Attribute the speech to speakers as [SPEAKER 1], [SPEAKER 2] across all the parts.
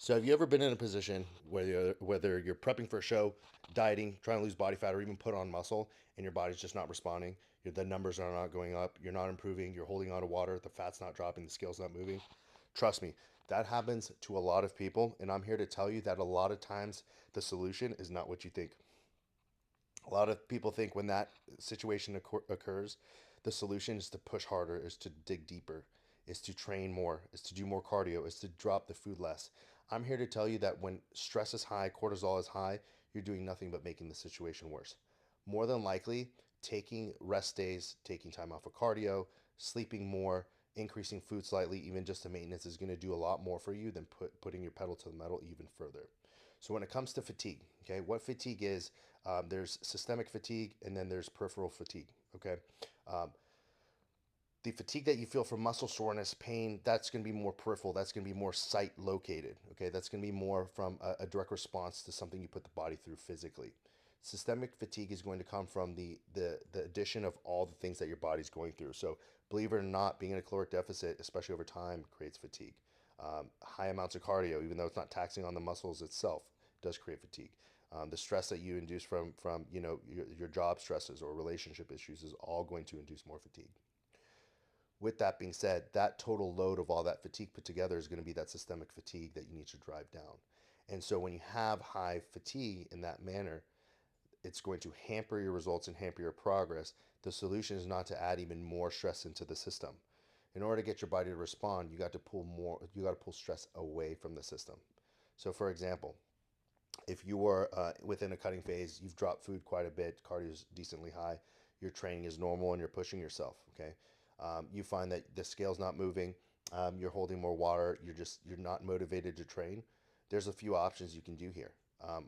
[SPEAKER 1] So have you ever been in a position where whether you're prepping for a show, dieting, trying to lose body fat, or even put on muscle, and your body's just not responding? The numbers are not going up. You're not improving. You're holding on to water. The fat's not dropping. The scale's not moving. Trust me, that happens to a lot of people, and I'm here to tell you that a lot of times the solution is not what you think. A lot of people think when that situation occurs, the solution is to push harder, is to dig deeper, is to train more, is to do more cardio, is to drop the food less. I'm here to tell you that when stress is high, cortisol is high, you're doing nothing but making the situation worse. More than likely, taking rest days, taking time off of cardio, sleeping more, increasing food slightly, even just the maintenance is going to do a lot more for you than putting your pedal to the metal even further. So when it comes to fatigue, okay, what fatigue is, there's systemic fatigue and then there's peripheral fatigue. Okay, um, the fatigue that you feel from muscle soreness, pain, that's going to be more peripheral. That's going to be more site located. Okay, that's going to be more from a direct response to something you put the body through physically. Systemic fatigue is going to come from the addition of all the things that your body's going through. So believe it or not, being in a caloric deficit, especially over time, creates fatigue. High amounts of cardio, even though it's not taxing on the muscles itself, does create fatigue. The stress that you induce from your job stresses or relationship issues is all going to induce more fatigue. With that being said, that total load of all that fatigue put together is going to be that systemic fatigue that you need to drive down. And so when you have high fatigue in that manner, it's going to hamper your results and hamper your progress. The solution is not to add even more stress into the system. In order to get your body to respond, you got to pull stress away from the system. So for example, if you are within a cutting phase, you've dropped food quite a bit, cardio is decently high, your training is normal, and you're pushing yourself. Okay, you find that the scale's not moving, you're holding more water, you're not motivated to train. There's a few options you can do here.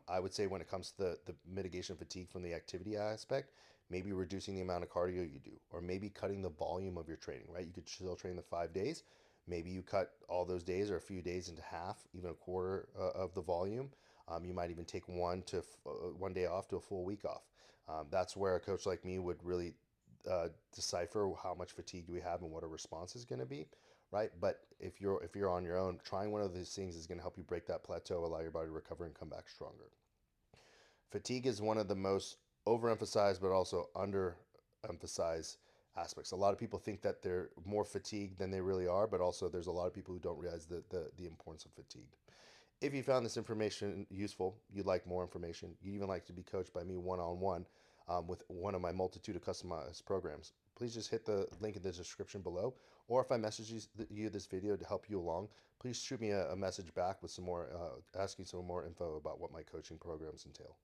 [SPEAKER 1] I would say when it comes to the mitigation of fatigue from the activity aspect, maybe reducing the amount of cardio you do, or maybe cutting the volume of your training. Right, you could still train the 5 days. Maybe you cut all those days or a few days into half, even a quarter of the volume. You might even take 1 day off to a full week off. That's where a coach like me would really decipher how much fatigue do we have and what a response is going to be, right? But if you're on your own, trying one of these things is going to help you break that plateau, allow your body to recover and come back stronger. Fatigue is one of the most overemphasized but also underemphasized aspects. A lot of people think that they're more fatigued than they really are, but also there's a lot of people who don't realize the importance of fatigue. If you found this information useful, you'd like more information, you'd even like to be coached by me one on one with one of my multitude of customized programs, please just hit the link in the description below. Or if I message you this video to help you along, please shoot me a message back with some more, asking some more info about what my coaching programs entail.